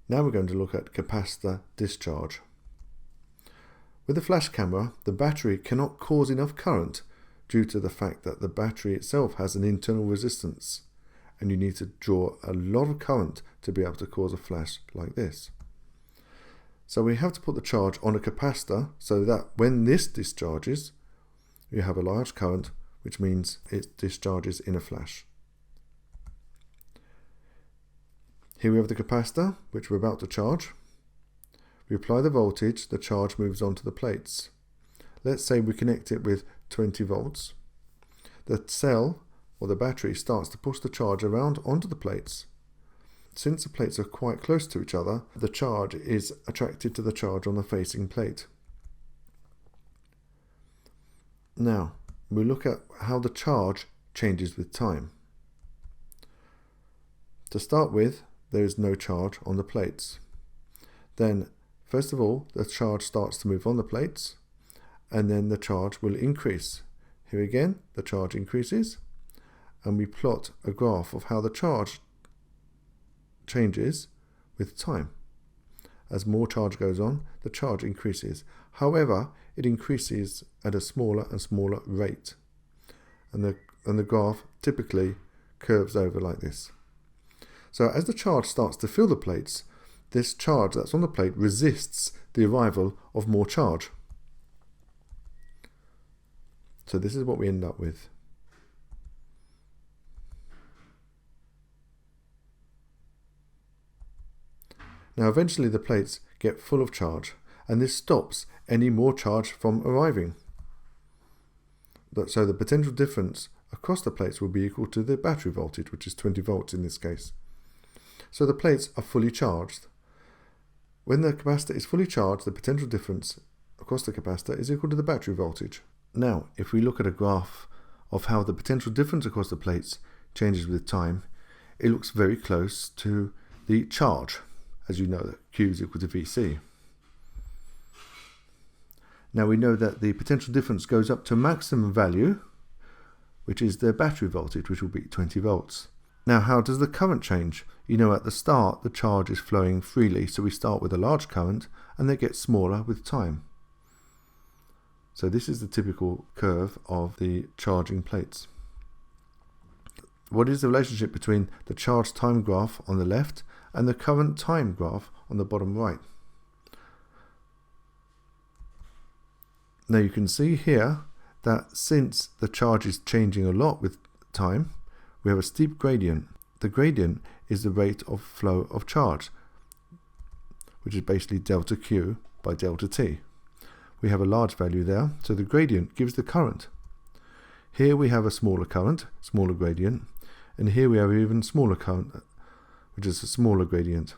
Now we're going to look at capacitor discharge. With a flash camera, the battery cannot cause enough current due to the fact that the battery itself has an internal resistance, and you need to draw a lot of current to be able to cause a flash like this. So we have to put the charge on a capacitor so that when this discharges, you have a large current, which means it discharges in a flash. Here we have the capacitor, which we're about to charge. We apply the voltage, the charge moves onto the plates. Let's say we connect it with 20 volts. The cell, or the battery, starts to push the charge around onto the plates. Since the plates are quite close to each other, the charge is attracted to the charge on the facing plate. Now, we look at how the charge changes with time. To start with, there is no charge on the plates. Then, first of all, the charge starts to move on the plates, and then the charge will increase. Here again, the charge increases, and we plot a graph of how the charge changes with time. As more charge goes on, the charge increases. However, it increases at a smaller and smaller rate, and the graph typically curves over like this. So as the charge starts to fill the plates, this charge that's on the plate resists the arrival of more charge. So this is what we end up with. Now eventually the plates get full of charge, and this stops any more charge from arriving. So the potential difference across the plates will be equal to the battery voltage, which is 20 volts in this case. So the plates are fully charged. When the capacitor is fully charged, the potential difference across the capacitor is equal to the battery voltage. Now, if we look at a graph of how the potential difference across the plates changes with time, it looks very close to the charge, as you know that Q is equal to Vc. Now we know that the potential difference goes up to maximum value, which is the battery voltage, which will be 20 volts. Now, how does the current change? You know, at the start, the charge is flowing freely, so we start with a large current, and they get smaller with time. So this is the typical curve of the charging plates. What is the relationship between the charge time graph on the left and the current time graph on the bottom right? Now you can see here that since the charge is changing a lot with time, we have a steep gradient. The gradient is the rate of flow of charge, which is basically delta Q by delta T. We have a large value there, so the gradient gives the current. Here we have a smaller current, smaller gradient, and here we have even smaller current, which is a smaller gradient.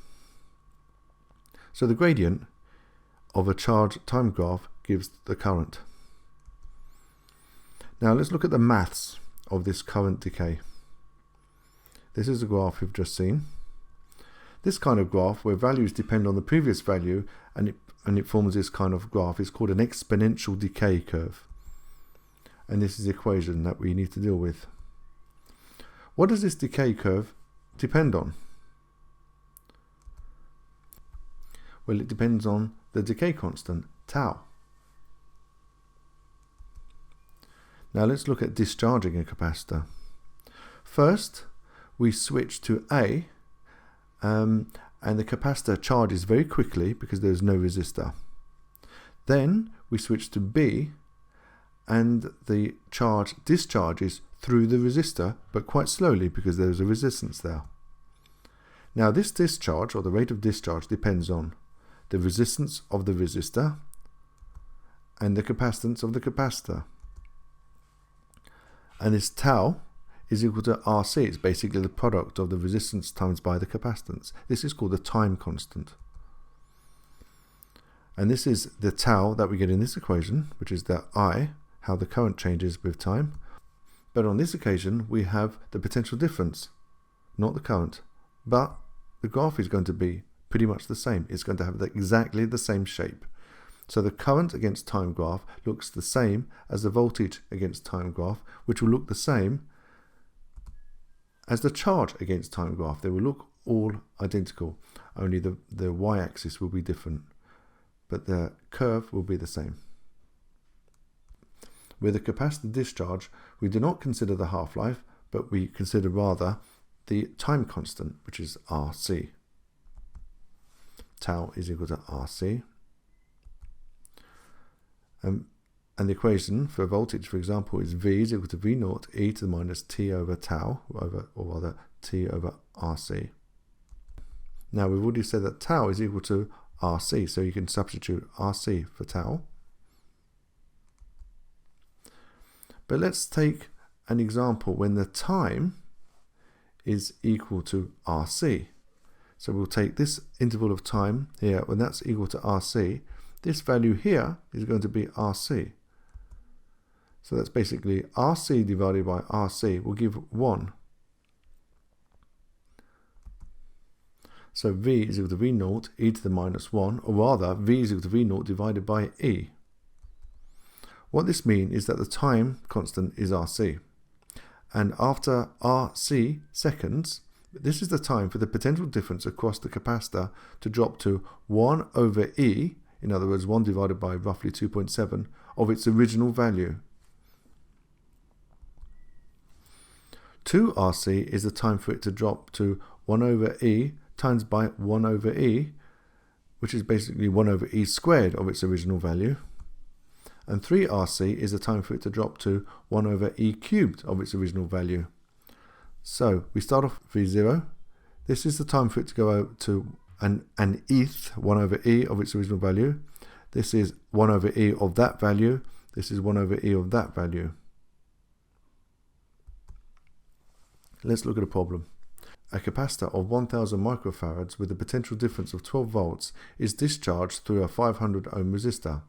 So the gradient of a charge time graph gives the current. Now let's look at the maths of this current decay. This is a graph we've just seen. This kind of graph, where values depend on the previous value and it forms this kind of graph, is called an exponential decay curve. And this is the equation that we need to deal with. What does this decay curve depend on? Well, it depends on the decay constant, tau. Now let's look at discharging a capacitor. First, we switch to A, and the capacitor charges very quickly because there is no resistor. Then we switch to B, and the charge discharges through the resistor, but quite slowly because there is a resistance there. Now this discharge, or the rate of discharge, depends on the resistance of the resistor and the capacitance of the capacitor. And this tau is equal to RC. It's basically the product of the resistance times by the capacitance. This is called the time constant. And this is the tau that we get in this equation, which is the I, how the current changes with time. But on this occasion, we have the potential difference, not the current. But the graph is going to be pretty much the same. It's going to have exactly the same shape. So the current against time graph looks the same as the voltage against time graph, which will look the same as the charge against time graph. They will look all identical, only the y-axis will be different, but the curve will be the same. With a capacitor discharge, we do not consider the half-life, but we consider rather the time constant, which is RC. Tau is equal to RC. And the equation for voltage, for example, is V is equal to V naught e to the minus T over tau, or rather T over RC. Now we've already said that tau is equal to RC, so you can substitute RC for tau. But let's take an example when the time is equal to RC. So we'll take this interval of time here, when that's equal to RC, this value here is going to be RC. So that's basically RC divided by RC will give 1. So V is equal to V naught e to the minus 1, or rather V is equal to V naught divided by E. What this means is that the time constant is RC. And after RC seconds, this is the time for the potential difference across the capacitor to drop to 1 over E, in other words 1 divided by roughly 2.7 of its original value. 2 RC is the time for it to drop to 1 over E times by 1 over E, which is basically 1 over E squared of its original value. And 3 RC is the time for it to drop to 1 over E cubed of its original value. So we start off with V0. This is the time for it to go out to an eth, 1 over E of its original value. This is 1 over E of that value. This is 1 over E of that value. Let's look at a problem. A capacitor of 1000 microfarads with a potential difference of 12 volts is discharged through a 500 ohm resistor.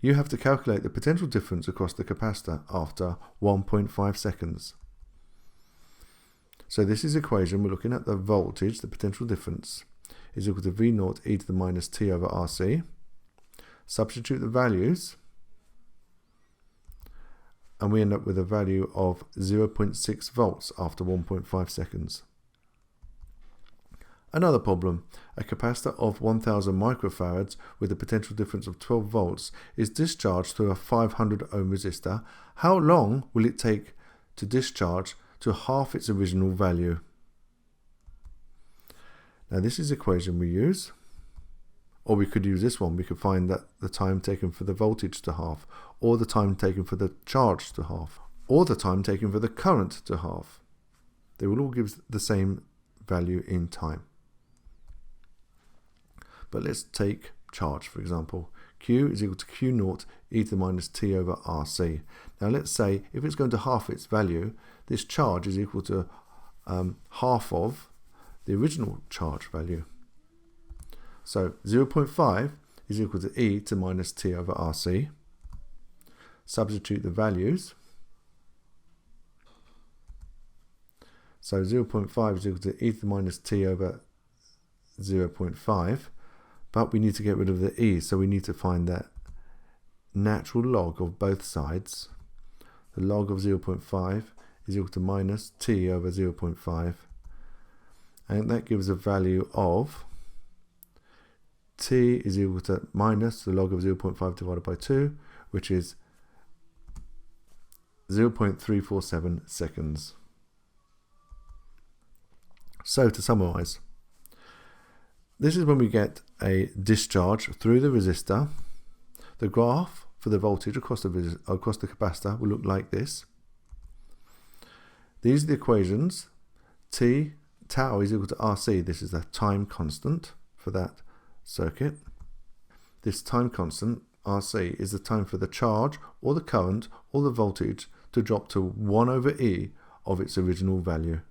You have to calculate the potential difference across the capacitor after 1.5 seconds. So this is the equation. We're looking at the voltage, the potential difference, is equal to V naught e to the minus T over RC. Substitute the values, and we end up with a value of 0.6 volts after 1.5 seconds. Another problem, a capacitor of 1000 microfarads with a potential difference of 12 volts is discharged through a 500 ohm resistor. How long will it take to discharge to half its original value? Now this is the equation we use, or we could use this one. We could find that the time taken for the voltage to half, or the time taken for the charge to half, or the time taken for the current to half. They will all give the same value in time. But let's take charge, for example. Q is equal to Q naught e to the minus T over RC. Now let's say if it's going to half its value, this charge is equal to half of the original charge value. So 0.5 is equal to E to minus T over RC. Substitute the values. So 0.5 is equal to E to the minus T over 0.5. But we need to get rid of the E, so we need to find that natural log of both sides. The log of 0.5 is equal to minus T over 0.5. And that gives a value of T is equal to minus the log of 0.5 divided by 2, which is 0.347 seconds. So to summarize, this is when we get a discharge through the resistor. The graph for the voltage across the capacitor will look like this. These are the equations. Tau is equal to RC. This is the time constant for that circuit. This time constant, RC, is the time for the charge or the current or the voltage to drop to 1 over E of its original value.